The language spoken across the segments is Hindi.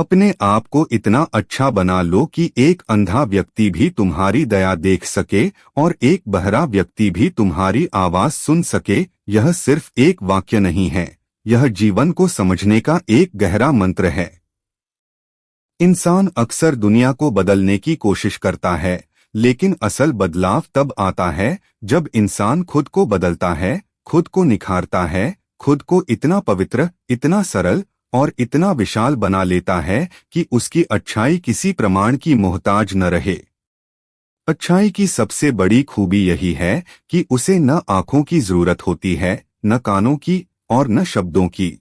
अपने आप को इतना अच्छा बना लो कि एक अंधा व्यक्ति भी तुम्हारी दया देख सके और एक बहरा व्यक्ति भी तुम्हारी आवाज सुन सके। यह सिर्फ एक वाक्य नहीं है, यह जीवन को समझने का एक गहरा मंत्र है। इंसान अक्सर दुनिया को बदलने की कोशिश करता है, लेकिन असल बदलाव तब आता है जब इंसान खुद को बदलता है, खुद को निखारता है, खुद को इतना पवित्र, इतना सरल और इतना विशाल बना लेता है कि उसकी अच्छाई किसी प्रमाण की मोहताज न रहे। अच्छाई की सबसे बड़ी खूबी यही है कि उसे न आंखों की जरूरत होती है, न कानों की और न शब्दों की।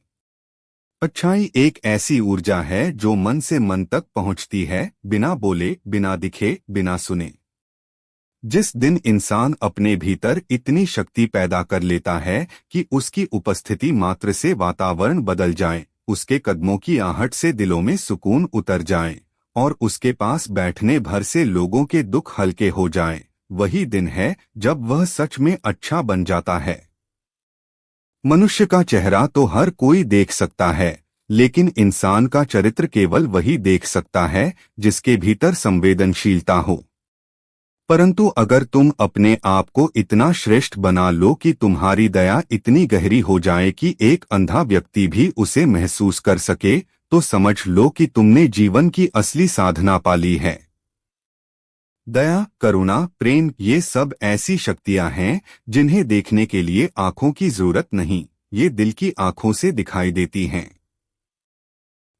अच्छाई एक ऐसी ऊर्जा है जो मन से मन तक पहुंचती है, बिना बोले, बिना दिखे, बिना सुने। जिस दिन इंसान अपने भीतर इतनी शक्ति पैदा कर लेता है कि उसकी उपस्थिति मात्र से वातावरण बदल जाए, उसके कदमों की आहट से दिलों में सुकून उतर जाए और उसके पास बैठने भर से लोगों के दुख हल्के हो जाएं, वही दिन है जब वह सच में अच्छा बन जाता है। मनुष्य का चेहरा तो हर कोई देख सकता है, लेकिन इंसान का चरित्र केवल वही देख सकता है जिसके भीतर संवेदनशीलता हो। परंतु अगर तुम अपने आप को इतना श्रेष्ठ बना लो कि तुम्हारी दया इतनी गहरी हो जाए कि एक अंधा व्यक्ति भी उसे महसूस कर सके, तो समझ लो कि तुमने जीवन की असली साधना पा ली है। दया, करुणा, प्रेम, ये सब ऐसी शक्तियां हैं जिन्हें देखने के लिए आंखों की जरूरत नहीं, ये दिल की आंखों से दिखाई देती हैं।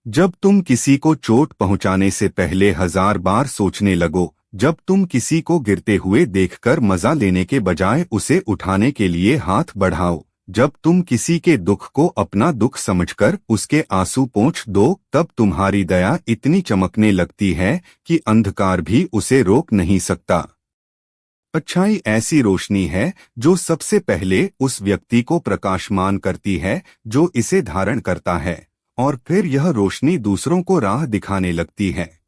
जब तुम किसी को चोट पहुंचाने से पहले 1000 बार सोचने लगो, जब तुम किसी को गिरते हुए देखकर मजा लेने के बजाय उसे उठाने के लिए हाथ बढ़ाओ, जब तुम किसी के दुख को अपना दुख समझकर उसके आंसू पोंछ दो, तब तुम्हारी दया इतनी चमकने लगती है कि अंधकार भी उसे रोक नहीं सकता। अच्छाई ऐसी रोशनी है जो सबसे पहले उस व्यक्ति को प्रकाशमान करती है जो इसे धारण करता है, और फिर यह रोशनी दूसरों को राह दिखाने लगती है।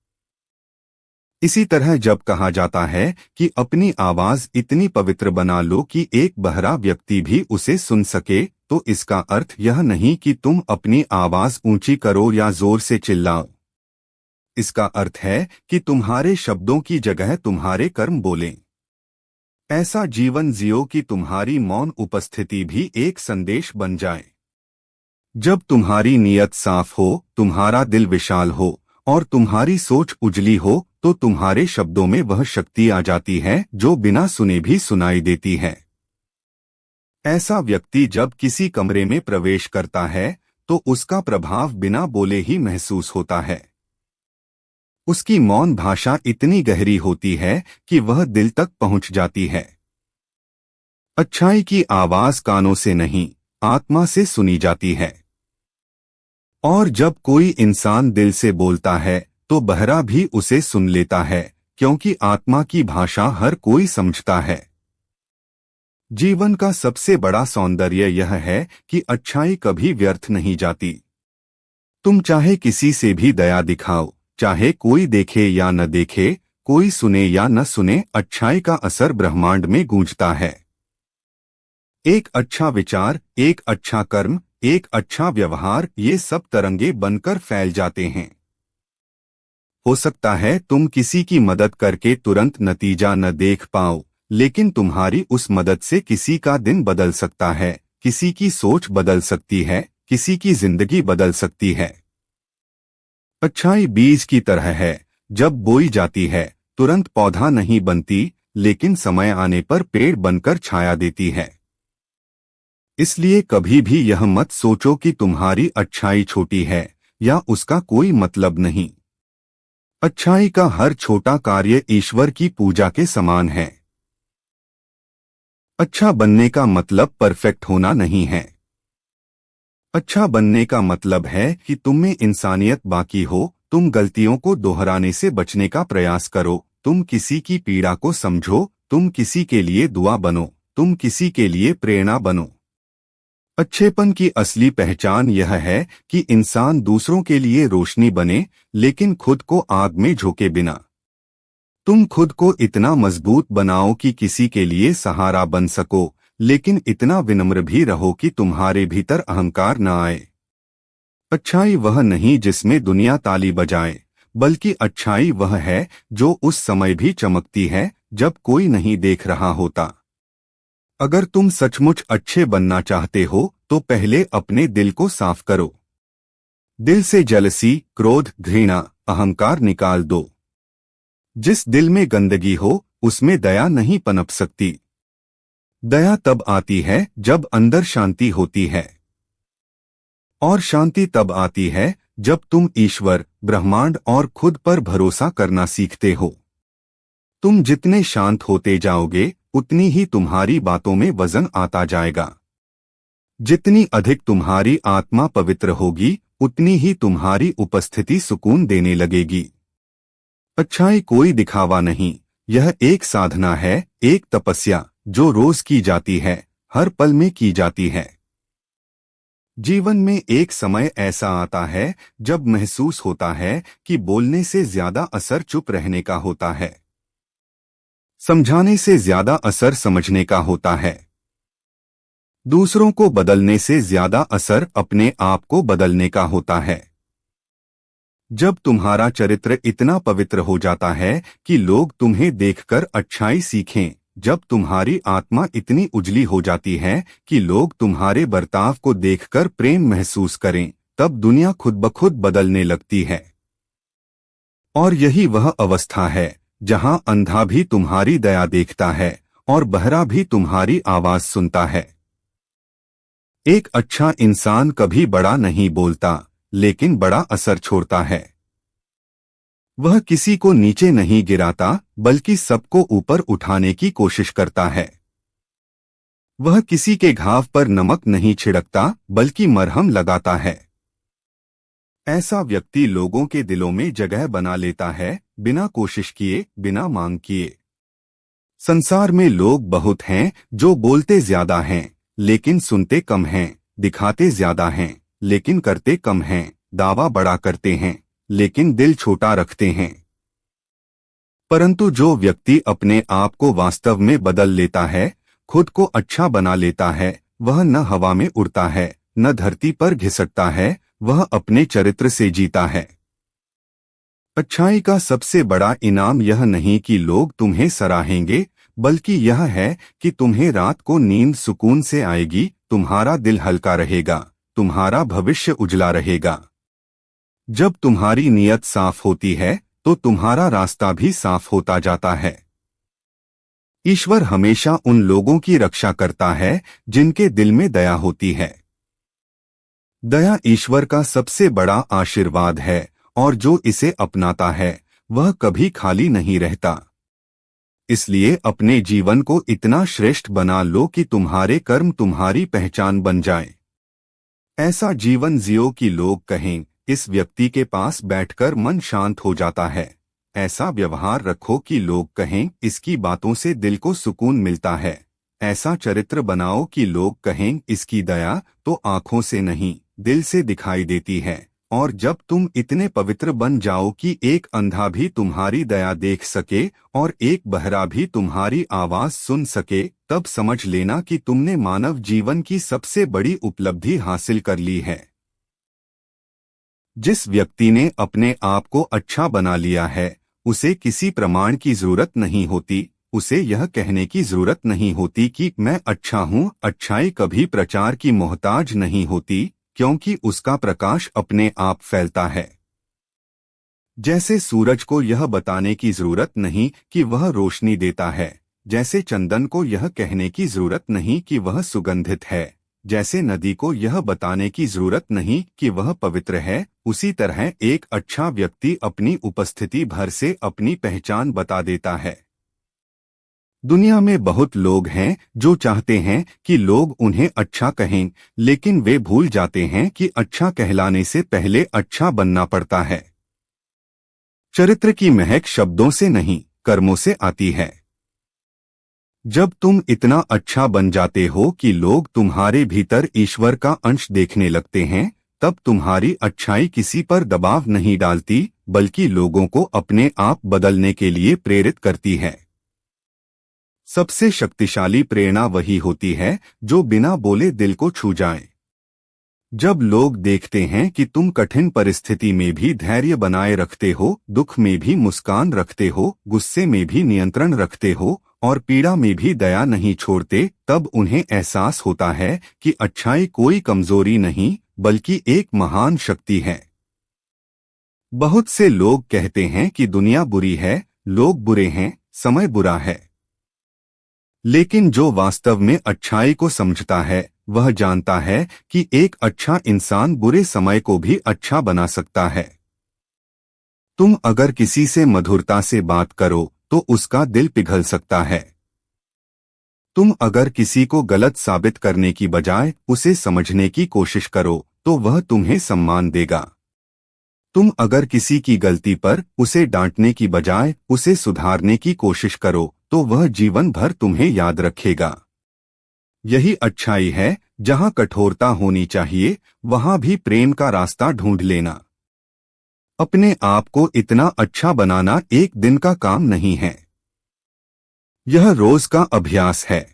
इसी तरह जब कहा जाता है कि अपनी आवाज इतनी पवित्र बना लो कि एक बहरा व्यक्ति भी उसे सुन सके, तो इसका अर्थ यह नहीं कि तुम अपनी आवाज ऊंची करो या जोर से चिल्लाओ। इसका अर्थ है कि तुम्हारे शब्दों की जगह तुम्हारे कर्म बोलें। ऐसा जीवन जियो कि तुम्हारी मौन उपस्थिति भी एक संदेश बन जाए। जब तुम्हारी नीयत साफ हो, तुम्हारा दिल विशाल हो और तुम्हारी सोच उजली हो, तो तुम्हारे शब्दों में वह शक्ति आ जाती है जो बिना सुने भी सुनाई देती है। ऐसा व्यक्ति जब किसी कमरे में प्रवेश करता है तो उसका प्रभाव बिना बोले ही महसूस होता है। उसकी मौन भाषा इतनी गहरी होती है कि वह दिल तक पहुंच जाती है। अच्छाई की आवाज कानों से नहीं, आत्मा से सुनी जाती है। और जब कोई इंसान दिल से बोलता है तो बहरा भी उसे सुन लेता है, क्योंकि आत्मा की भाषा हर कोई समझता है। जीवन का सबसे बड़ा सौंदर्य यह है कि अच्छाई कभी व्यर्थ नहीं जाती। तुम चाहे किसी से भी दया दिखाओ, चाहे कोई देखे या न देखे, कोई सुने या न सुने, अच्छाई का असर ब्रह्मांड में गूंजता है। एक अच्छा विचार, एक अच्छा कर्म, एक अच्छा व्यवहार, ये सब तरंगे बनकर फैल जाते हैं। हो सकता है तुम किसी की मदद करके तुरंत नतीजा न देख पाओ, लेकिन तुम्हारी उस मदद से किसी का दिन बदल सकता है, किसी की सोच बदल सकती है, किसी की जिंदगी बदल सकती है। अच्छाई बीज की तरह है, जब बोई जाती है तुरंत पौधा नहीं बनती, लेकिन समय आने पर पेड़ बनकर छाया देती है। इसलिए कभी भी यह मत सोचो कि तुम्हारी अच्छाई छोटी है या उसका कोई मतलब नहीं। अच्छाई का हर छोटा कार्य ईश्वर की पूजा के समान है। अच्छा बनने का मतलब परफेक्ट होना नहीं है। अच्छा बनने का मतलब है कि तुम में इंसानियत बाकी हो, तुम गलतियों को दोहराने से बचने का प्रयास करो, तुम किसी की पीड़ा को समझो, तुम किसी के लिए दुआ बनो, तुम किसी के लिए प्रेरणा बनो। अच्छेपन की असली पहचान यह है कि इंसान दूसरों के लिए रोशनी बने, लेकिन खुद को आग में झोंके बिना। तुम खुद को इतना मजबूत बनाओ कि किसी के लिए सहारा बन सको, लेकिन इतना विनम्र भी रहो कि तुम्हारे भीतर अहंकार न आए। अच्छाई वह नहीं जिसमें दुनिया ताली बजाए, बल्कि अच्छाई वह है जो उस समय भी चमकती है जब कोई नहीं देख रहा होता। अगर तुम सचमुच अच्छे बनना चाहते हो तो पहले अपने दिल को साफ करो। दिल से जलसी, क्रोध, घृणा, अहंकार निकाल दो। जिस दिल में गंदगी हो उसमें दया नहीं पनप सकती। दया तब आती है जब अंदर शांति होती है, और शांति तब आती है जब तुम ईश्वर, ब्रह्मांड और खुद पर भरोसा करना सीखते हो। तुम जितने शांत होते जाओगे उतनी ही तुम्हारी बातों में वजन आता जाएगा। जितनी अधिक तुम्हारी आत्मा पवित्र होगी उतनी ही तुम्हारी उपस्थिति सुकून देने लगेगी। अच्छाई कोई दिखावा नहीं, यह एक साधना है, एक तपस्या जो रोज की जाती है, हर पल में की जाती है। जीवन में एक समय ऐसा आता है जब महसूस होता है कि बोलने से ज्यादा असर चुप रहने का होता है, समझाने से ज्यादा असर समझने का होता है, दूसरों को बदलने से ज्यादा असर अपने आप को बदलने का होता है। जब तुम्हारा चरित्र इतना पवित्र हो जाता है कि लोग तुम्हें देखकर अच्छाई सीखें, जब तुम्हारी आत्मा इतनी उजली हो जाती है कि लोग तुम्हारे बर्ताव को देखकर प्रेम महसूस करें, तब दुनिया खुद ब खुद बदलने लगती है। और यही वह अवस्था है जहां अंधा भी तुम्हारी दया देखता है और बहरा भी तुम्हारी आवाज सुनता है। एक अच्छा इंसान कभी बड़ा नहीं बोलता, लेकिन बड़ा असर छोड़ता है। वह किसी को नीचे नहीं गिराता, बल्कि सबको ऊपर उठाने की कोशिश करता है। वह किसी के घाव पर नमक नहीं छिड़कता, बल्कि मरहम लगाता है। ऐसा व्यक्ति लोगों के दिलों में जगह बना लेता है, बिना कोशिश किए, बिना मांग किए। संसार में लोग बहुत हैं जो बोलते ज्यादा हैं लेकिन सुनते कम हैं, दिखाते ज्यादा हैं लेकिन करते कम हैं, दावा बड़ा करते हैं लेकिन दिल छोटा रखते हैं। परंतु जो व्यक्ति अपने आप को वास्तव में बदल लेता है, खुद को अच्छा बना लेता है, वह न हवा में उड़ता है, न धरती पर घिसटता है, वह अपने चरित्र से जीता है। अच्छाई का सबसे बड़ा इनाम यह नहीं कि लोग तुम्हें सराहेंगे, बल्कि यह है कि तुम्हें रात को नींद सुकून से आएगी, तुम्हारा दिल हल्का रहेगा, तुम्हारा भविष्य उजला रहेगा। जब तुम्हारी नीयत साफ होती है तो तुम्हारा रास्ता भी साफ होता जाता है। ईश्वर हमेशा उन लोगों की रक्षा करता है जिनके दिल में दया होती है। दया ईश्वर का सबसे बड़ा आशीर्वाद है, और जो इसे अपनाता है वह कभी खाली नहीं रहता। इसलिए अपने जीवन को इतना श्रेष्ठ बना लो कि तुम्हारे कर्म तुम्हारी पहचान बन जाए। ऐसा जीवन जियो कि लोग कहें, इस व्यक्ति के पास बैठकर मन शांत हो जाता है। ऐसा व्यवहार रखो कि लोग कहें, इसकी बातों से दिल को सुकून मिलता है। ऐसा चरित्र बनाओ कि लोग कहें, इसकी दया तो आंखों से नहीं, दिल से दिखाई देती है। और जब तुम इतने पवित्र बन जाओ कि एक अंधा भी तुम्हारी दया देख सके और एक बहरा भी तुम्हारी आवाज सुन सके, तब समझ लेना कि तुमने मानव जीवन की सबसे बड़ी उपलब्धि हासिल कर ली है। जिस व्यक्ति ने अपने आप को अच्छा बना लिया है, उसे किसी प्रमाण की जरूरत नहीं होती, उसे यह कहने की जरूरत नहीं होती कि मैं अच्छा हूँ। अच्छाई कभी प्रचार की मोहताज नहीं होती, क्योंकि उसका प्रकाश अपने आप फैलता है। जैसे सूरज को यह बताने की जरूरत नहीं कि वह रोशनी देता है, जैसे चंदन को यह कहने की जरूरत नहीं कि वह सुगंधित है, जैसे नदी को यह बताने की जरूरत नहीं कि वह पवित्र है, उसी तरह एक अच्छा व्यक्ति अपनी उपस्थिति भर से अपनी पहचान बता देता है। दुनिया में बहुत लोग हैं जो चाहते हैं कि लोग उन्हें अच्छा कहें, लेकिन वे भूल जाते हैं कि अच्छा कहलाने से पहले अच्छा बनना पड़ता है। चरित्र की महक शब्दों से नहीं, कर्मों से आती है। जब तुम इतना अच्छा बन जाते हो कि लोग तुम्हारे भीतर ईश्वर का अंश देखने लगते हैं, तब तुम्हारी अच्छाई किसी पर दबाव नहीं डालती, बल्कि लोगों को अपने आप बदलने के लिए प्रेरित करती है। सबसे शक्तिशाली प्रेरणा वही होती है जो बिना बोले दिल को छू जाए। जब लोग देखते हैं कि तुम कठिन परिस्थिति में भी धैर्य बनाए रखते हो, दुख में भी मुस्कान रखते हो, गुस्से में भी नियंत्रण रखते हो और पीड़ा में भी दया नहीं छोड़ते, तब उन्हें एहसास होता है कि अच्छाई कोई कमजोरी नहीं बल्कि एक महान शक्ति है। बहुत से लोग कहते हैं कि दुनिया बुरी है, लोग बुरे हैं, समय बुरा है। लेकिन जो वास्तव में अच्छाई को समझता है वह जानता है कि एक अच्छा इंसान बुरे समय को भी अच्छा बना सकता है। तुम अगर किसी से मधुरता से बात करो तो उसका दिल पिघल सकता है। तुम अगर किसी को गलत साबित करने की बजाय उसे समझने की कोशिश करो तो वह तुम्हें सम्मान देगा। तुम अगर किसी की गलती पर उसे डांटने की बजाय उसे सुधारने की कोशिश करो तो वह जीवन भर तुम्हें याद रखेगा। यही अच्छाई है, जहां कठोरता होनी चाहिए वहां भी प्रेम का रास्ता ढूंढ लेना। अपने आप को इतना अच्छा बनाना एक दिन का काम नहीं है, यह रोज का अभ्यास है।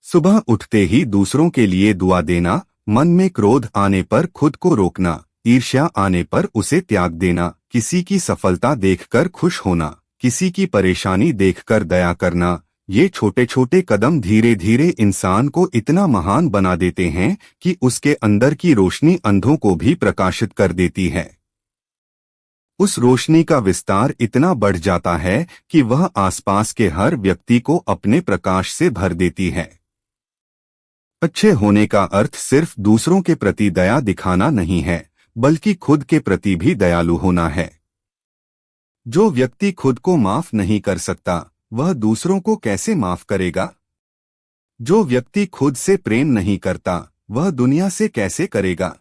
सुबह उठते ही दूसरों के लिए दुआ देना, मन में क्रोध आने पर खुद को रोकना, ईर्ष्या आने पर उसे त्याग देना, किसी की सफलता देखकर खुश होना, किसी की परेशानी देखकर दया करना, ये छोटे छोटे कदम धीरे धीरे इंसान को इतना महान बना देते हैं कि उसके अंदर की रोशनी अंधों को भी प्रकाशित कर देती है। उस रोशनी का विस्तार इतना बढ़ जाता है कि वह आसपास के हर व्यक्ति को अपने प्रकाश से भर देती है। अच्छे होने का अर्थ सिर्फ दूसरों के प्रति दया दिखाना नहीं है, बल्कि खुद के प्रति भी दयालु होना है। जो व्यक्ति खुद को माफ नहीं कर सकता वह दूसरों को कैसे माफ करेगा? जो व्यक्ति खुद से प्रेम नहीं करता वह दुनिया से कैसे करेगा?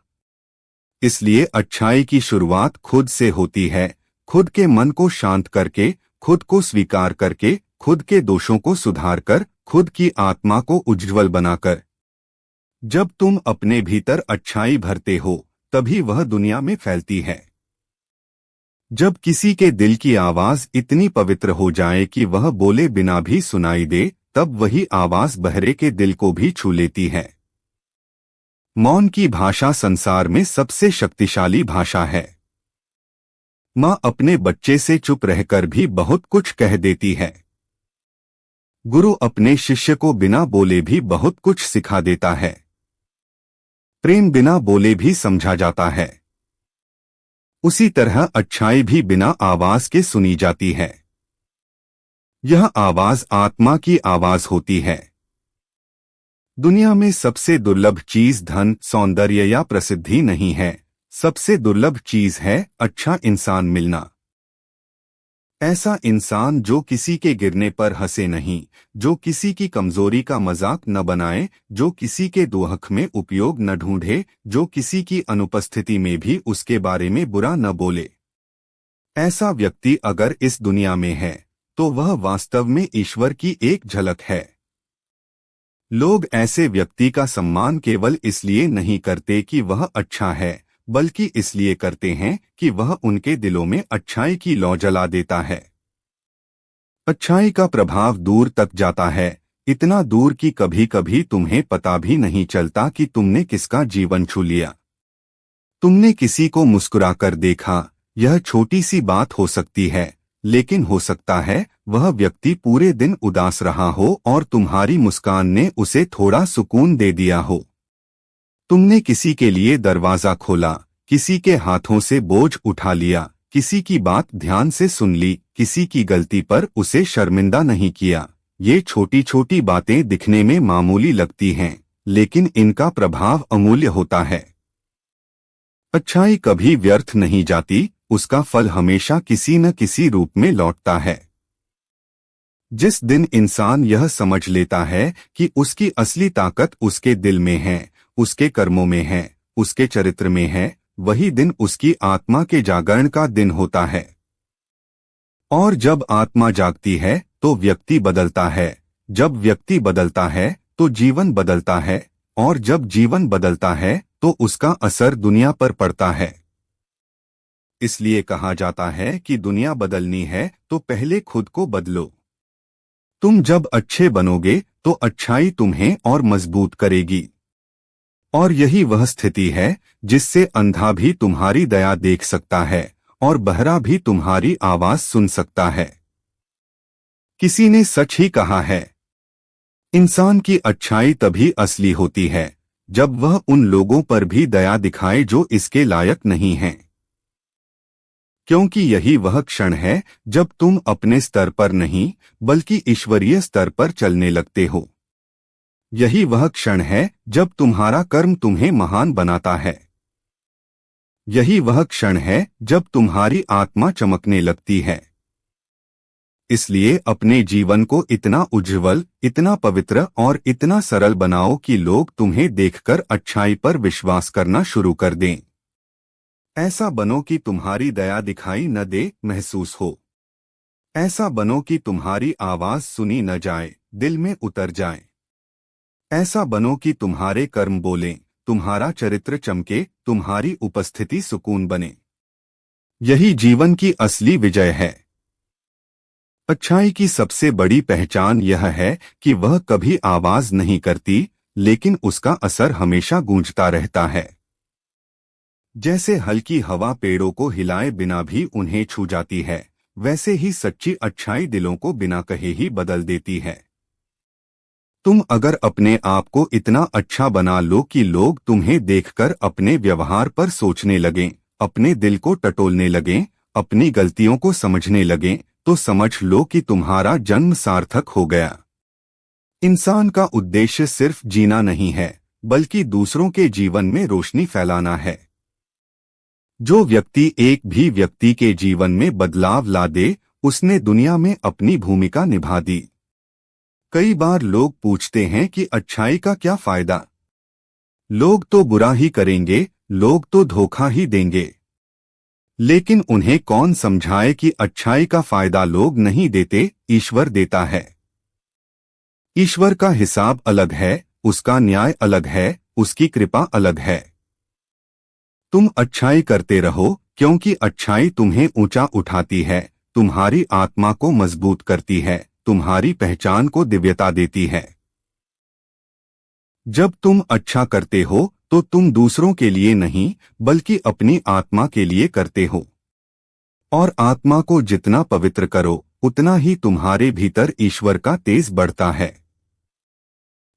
इसलिए अच्छाई की शुरुआत खुद से होती है, खुद के मन को शांत करके, खुद को स्वीकार करके, खुद के दोषों को सुधार कर, खुद की आत्मा को उज्ज्वल बनाकर। जब तुम अपने भीतर अच्छाई भरते हो तभी वह दुनिया में फैलती है। जब किसी के दिल की आवाज इतनी पवित्र हो जाए कि वह बोले बिना भी सुनाई दे, तब वही आवाज बहरे के दिल को भी छू लेती है। मौन की भाषा संसार में सबसे शक्तिशाली भाषा है। माँ अपने बच्चे से चुप रहकर भी बहुत कुछ कह देती है। गुरु अपने शिष्य को बिना बोले भी बहुत कुछ सिखा देता है। प्रेम बिना बोले भी समझा जाता है। उसी तरह अच्छाई भी बिना आवाज के सुनी जाती है। यह आवाज आत्मा की आवाज होती है। दुनिया में सबसे दुर्लभ चीज धन, सौंदर्य या प्रसिद्धि नहीं है, सबसे दुर्लभ चीज है अच्छा इंसान मिलना। ऐसा इंसान जो किसी के गिरने पर हंसे नहीं, जो किसी की कमजोरी का मजाक न बनाए, जो किसी के दोहक में उपयोग न ढूंढे, जो किसी की अनुपस्थिति में भी उसके बारे में बुरा न बोले। ऐसा व्यक्ति अगर इस दुनिया में है तो वह वास्तव में ईश्वर की एक झलक है। लोग ऐसे व्यक्ति का सम्मान केवल इसलिए नहीं करते कि वह अच्छा है, बल्कि इसलिए करते हैं कि वह उनके दिलों में अच्छाई की लौ जला देता है। अच्छाई का प्रभाव दूर तक जाता है, इतना दूर कि कभी कभी तुम्हें पता भी नहीं चलता कि तुमने किसका जीवन छू लिया। तुमने किसी को मुस्कुराकर देखा, यह छोटी सी बात हो सकती है, लेकिन हो सकता है वह व्यक्ति पूरे दिन उदास रहा हो और तुम्हारी मुस्कान ने उसे थोड़ा सुकून दे दिया हो। तुमने किसी के लिए दरवाजा खोला, किसी के हाथों से बोझ उठा लिया, किसी की बात ध्यान से सुन ली, किसी की गलती पर उसे शर्मिंदा नहीं किया। ये छोटी छोटी बातें दिखने में मामूली लगती हैं, लेकिन इनका प्रभाव अमूल्य होता है। अच्छाई कभी व्यर्थ नहीं जाती, उसका फल हमेशा किसी न किसी रूप में लौटता है। जिस दिन इंसान यह समझ लेता है कि उसकी असली ताकत उसके दिल में है, उसके कर्मों में है, उसके चरित्र में है, वही दिन उसकी आत्मा के जागरण का दिन होता है। और जब आत्मा जागती है तो व्यक्ति बदलता है, जब व्यक्ति बदलता है तो जीवन बदलता है, और जब जीवन बदलता है तो उसका असर दुनिया पर पड़ता है। इसलिए कहा जाता है कि दुनिया बदलनी है तो पहले खुद को बदलो। तुम जब अच्छे बनोगे तो अच्छाई तुम्हें और मजबूत करेगी। और यही वह स्थिति है जिससे अंधा भी तुम्हारी दया देख सकता है और बहरा भी तुम्हारी आवाज सुन सकता है। किसी ने सच ही कहा है, इंसान की अच्छाई तभी असली होती है जब वह उन लोगों पर भी दया दिखाए जो इसके लायक नहीं हैं। क्योंकि यही वह क्षण है जब तुम अपने स्तर पर नहीं बल्कि ईश्वरीय स्तर पर चलने लगते हो। यही वह क्षण है जब तुम्हारा कर्म तुम्हें महान बनाता है। यही वह क्षण है जब तुम्हारी आत्मा चमकने लगती है। इसलिए अपने जीवन को इतना उज्ज्वल, इतना पवित्र और इतना सरल बनाओ कि लोग तुम्हें देखकर अच्छाई पर विश्वास करना शुरू कर दें। ऐसा बनो कि तुम्हारी दया दिखाई न दे, महसूस हो। ऐसा बनो कि तुम्हारी आवाज सुनी न जाए, दिल में उतर जाए। ऐसा बनो कि तुम्हारे कर्म बोलें, तुम्हारा चरित्र चमके, तुम्हारी उपस्थिति सुकून बने। यही जीवन की असली विजय है। अच्छाई की सबसे बड़ी पहचान यह है कि वह कभी आवाज नहीं करती, लेकिन उसका असर हमेशा गूंजता रहता है। जैसे हल्की हवा पेड़ों को हिलाए बिना भी उन्हें छू जाती है, वैसे ही सच्ची अच्छाई दिलों को बिना कहे ही बदल देती है। तुम अगर अपने आप को इतना अच्छा बना लो कि लोग तुम्हें देखकर अपने व्यवहार पर सोचने लगें, अपने दिल को टटोलने लगें, अपनी गलतियों को समझने लगें, तो समझ लो कि तुम्हारा जन्म सार्थक हो गया। इंसान का उद्देश्य सिर्फ जीना नहीं है, बल्कि दूसरों के जीवन में रोशनी फैलाना है। जो व्यक्ति एक भी व्यक्ति के जीवन में बदलाव ला दे, उसने दुनिया में अपनी भूमिका निभा दी। कई बार लोग पूछते हैं कि अच्छाई का क्या फायदा? लोग तो बुरा ही करेंगे, लोग तो धोखा ही देंगे। लेकिन उन्हें कौन समझाए कि अच्छाई का फायदा लोग नहीं देते, ईश्वर देता है। ईश्वर का हिसाब अलग है, उसका न्याय अलग है, उसकी कृपा अलग है। तुम अच्छाई करते रहो, क्योंकि अच्छाई तुम्हें ऊंचा उठाती है, तुम्हारी आत्मा को मजबूत करती है, तुम्हारी पहचान को दिव्यता देती है। जब तुम अच्छा करते हो तो तुम दूसरों के लिए नहीं बल्कि अपनी आत्मा के लिए करते हो। और आत्मा को जितना पवित्र करो, उतना ही तुम्हारे भीतर ईश्वर का तेज बढ़ता है।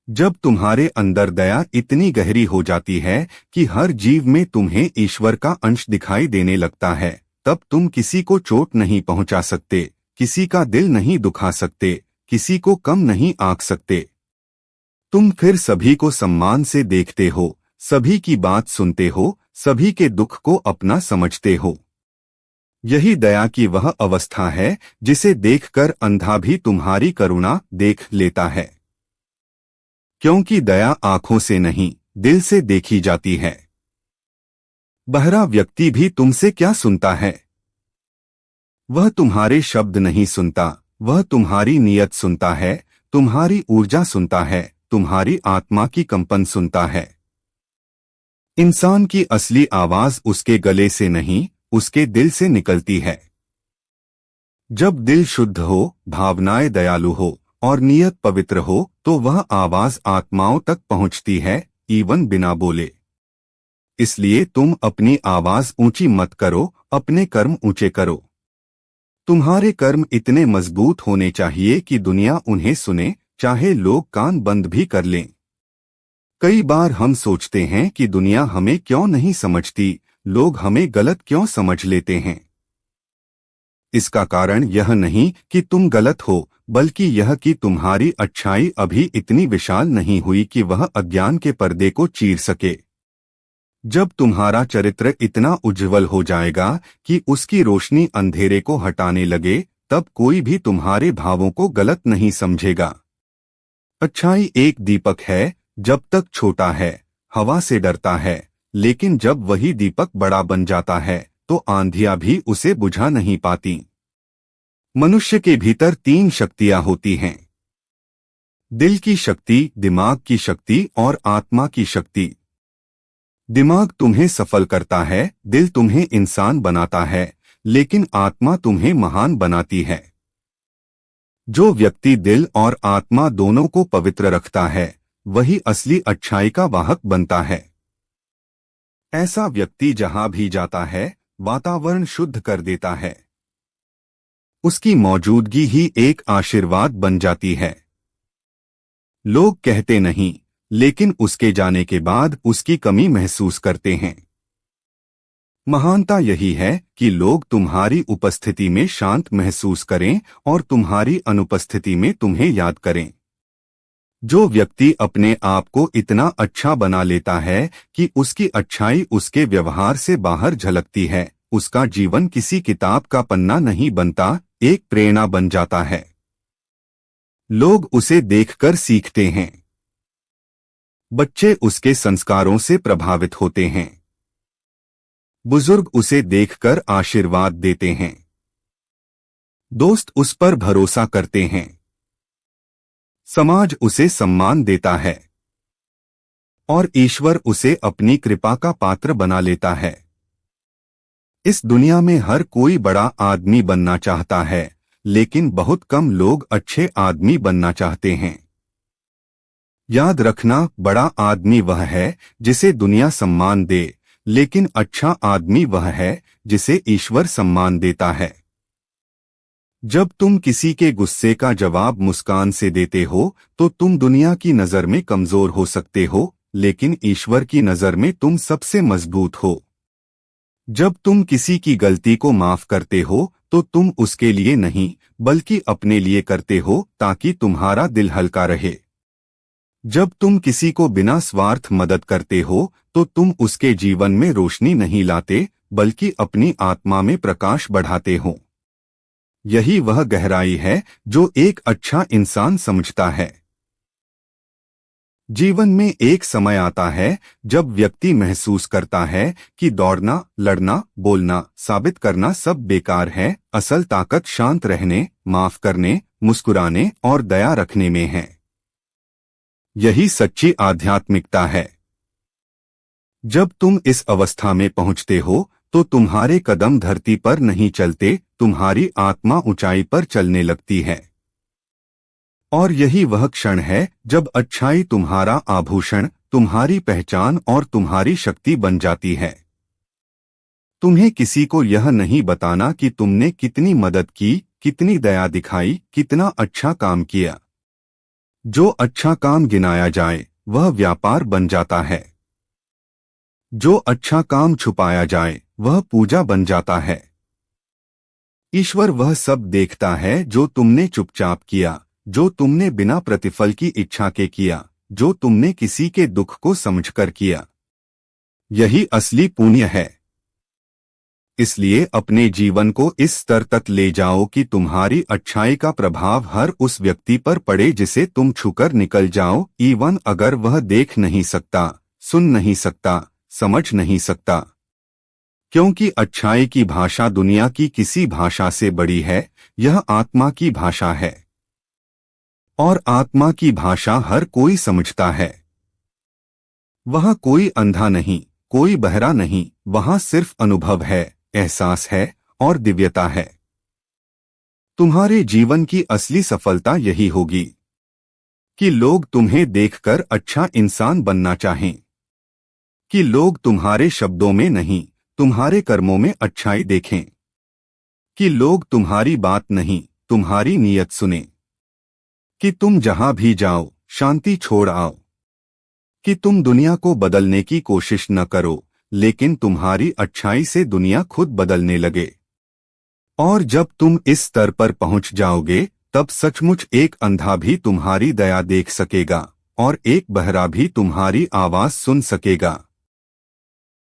जब तुम्हारे अंदर दया इतनी गहरी हो जाती है कि हर जीव में तुम्हें ईश्वर का अंश दिखाई देने लगता है, तब तुम किसी को चोट नहीं पहुंचा सकते, किसी का दिल नहीं दुखा सकते, किसी को कम नहीं आंक सकते। तुम फिर सभी को सम्मान से देखते हो, सभी की बात सुनते हो, सभी के दुख को अपना समझते हो। यही दया की वह अवस्था है जिसे देखकर अंधा भी तुम्हारी करुणा देख लेता है। क्योंकि दया आंखों से नहीं, दिल से देखी जाती है। बहरा व्यक्ति भी तुमसे क्या सुनता है? वह तुम्हारे शब्द नहीं सुनता, वह तुम्हारी नीयत सुनता है, तुम्हारी ऊर्जा सुनता है, तुम्हारी आत्मा की कंपन सुनता है। इंसान की असली आवाज उसके गले से नहीं, उसके दिल से निकलती है। जब दिल शुद्ध हो, भावनाएं दयालु हो और नियत पवित्र हो, तो वह आवाज आत्माओं तक पहुंचती है, इवन बिना बोले। इसलिए तुम अपनी आवाज ऊंची मत करो, अपने कर्म ऊंचे करो। तुम्हारे कर्म इतने मजबूत होने चाहिए कि दुनिया उन्हें सुने, चाहे लोग कान बंद भी कर लें। कई बार हम सोचते हैं कि दुनिया हमें क्यों नहीं समझती, लोग हमें गलत क्यों समझ लेते हैं। इसका कारण यह नहीं कि तुम गलत हो, बल्कि यह कि तुम्हारी अच्छाई अभी इतनी विशाल नहीं हुई कि वह अज्ञान के पर्दे को चीर सके। जब तुम्हारा चरित्र इतना उज्ज्वल हो जाएगा कि उसकी रोशनी अंधेरे को हटाने लगे, तब कोई भी तुम्हारे भावों को गलत नहीं समझेगा। अच्छाई एक दीपक है, जब तक छोटा है, हवा से डरता है, लेकिन जब वही दीपक बड़ा बन जाता है, तो आंधियां भी उसे बुझा नहीं पाती। मनुष्य के भीतर 3 शक्तियां होती हैं: दिल की शक्ति, दिमाग की शक्ति और आत्मा की शक्ति। दिमाग तुम्हें सफल करता है, दिल तुम्हें इंसान बनाता है, लेकिन आत्मा तुम्हें महान बनाती है। जो व्यक्ति दिल और आत्मा दोनों को पवित्र रखता है, वही असली अच्छाई का वाहक बनता है। ऐसा व्यक्ति जहां भी जाता है वातावरण शुद्ध कर देता है। उसकी मौजूदगी ही एक आशीर्वाद बन जाती है। लोग कहते नहीं, लेकिन उसके जाने के बाद उसकी कमी महसूस करते हैं। महानता यही है कि लोग तुम्हारी उपस्थिति में शांत महसूस करें और तुम्हारी अनुपस्थिति में तुम्हें याद करें। जो व्यक्ति अपने आप को इतना अच्छा बना लेता है कि उसकी अच्छाई उसके व्यवहार से बाहर झलकती है, उसका जीवन किसी किताब का पन्ना नहीं बनता, एक प्रेरणा बन जाता है। लोग उसे देखकर सीखते हैं। बच्चे उसके संस्कारों से प्रभावित होते हैं। बुजुर्ग उसे देखकर आशीर्वाद देते हैं। दोस्त उस पर भरोसा करते हैं। समाज उसे सम्मान देता है और ईश्वर उसे अपनी कृपा का पात्र बना लेता है। इस दुनिया में हर कोई बड़ा आदमी बनना चाहता है, लेकिन बहुत कम लोग अच्छे आदमी बनना चाहते हैं। याद रखना, बड़ा आदमी वह है जिसे दुनिया सम्मान दे, लेकिन अच्छा आदमी वह है जिसे ईश्वर सम्मान देता है। जब तुम किसी के गुस्से का जवाब मुस्कान से देते हो तो तुम दुनिया की नजर में कमजोर हो सकते हो, लेकिन ईश्वर की नजर में तुम सबसे मजबूत हो। जब तुम किसी की गलती को माफ करते हो तो तुम उसके लिए नहीं बल्कि अपने लिए करते हो, ताकि तुम्हारा दिल हल्का रहे। जब तुम किसी को बिना स्वार्थ मदद करते हो तो तुम उसके जीवन में रोशनी नहीं लाते बल्कि अपनी आत्मा में प्रकाश बढ़ाते हो। यही वह गहराई है जो एक अच्छा इंसान समझता है। जीवन में एक समय आता है जब व्यक्ति महसूस करता है कि दौड़ना, लड़ना, बोलना, साबित करना सब बेकार है। असल ताकत शांत रहने, माफ करने, मुस्कुराने और दया रखने में है। यही सच्ची आध्यात्मिकता है। जब तुम इस अवस्था में पहुंचते हो तो तुम्हारे कदम धरती पर नहीं चलते, तुम्हारी आत्मा ऊंचाई पर चलने लगती है। और यही वह क्षण है जब अच्छाई तुम्हारा आभूषण, तुम्हारी पहचान और तुम्हारी शक्ति बन जाती है। तुम्हें किसी को यह नहीं बताना कि तुमने कितनी मदद की, कितनी दया दिखाई, कितना अच्छा काम किया। जो अच्छा काम गिनाया जाए वह व्यापार बन जाता है। जो अच्छा काम छुपाया जाए वह पूजा बन जाता है। ईश्वर वह सब देखता है जो तुमने चुपचाप किया, जो तुमने बिना प्रतिफल की इच्छा के किया, जो तुमने किसी के दुख को समझकर किया। यही असली पुण्य है। इसलिए अपने जीवन को इस स्तर तक ले जाओ कि तुम्हारी अच्छाई का प्रभाव हर उस व्यक्ति पर पड़े जिसे तुम छूकर निकल जाओ, इवन अगर वह देख नहीं सकता, सुन नहीं सकता, समझ नहीं सकता। क्योंकि अच्छाई की भाषा दुनिया की किसी भाषा से बड़ी है, यह आत्मा की भाषा है। और आत्मा की भाषा हर कोई समझता है। वहाँ कोई अंधा नहीं, कोई बहरा नहीं, वहाँ सिर्फ अनुभव है, एहसास है और दिव्यता है। तुम्हारे जीवन की असली सफलता यही होगी कि लोग तुम्हें देखकर अच्छा इंसान बनना चाहें, कि लोग तुम्हारे शब्दों में नहीं तुम्हारे कर्मों में अच्छाई देखें, कि लोग तुम्हारी बात नहीं तुम्हारी नीयत सुने, कि तुम जहां भी जाओ शांति छोड़ आओ, कि तुम दुनिया को बदलने की कोशिश न करो लेकिन तुम्हारी अच्छाई से दुनिया खुद बदलने लगे। और जब तुम इस स्तर पर पहुंच जाओगे तब सचमुच एक अंधा भी तुम्हारी दया देख सकेगा और एक बहरा भी तुम्हारी आवाज सुन सकेगा।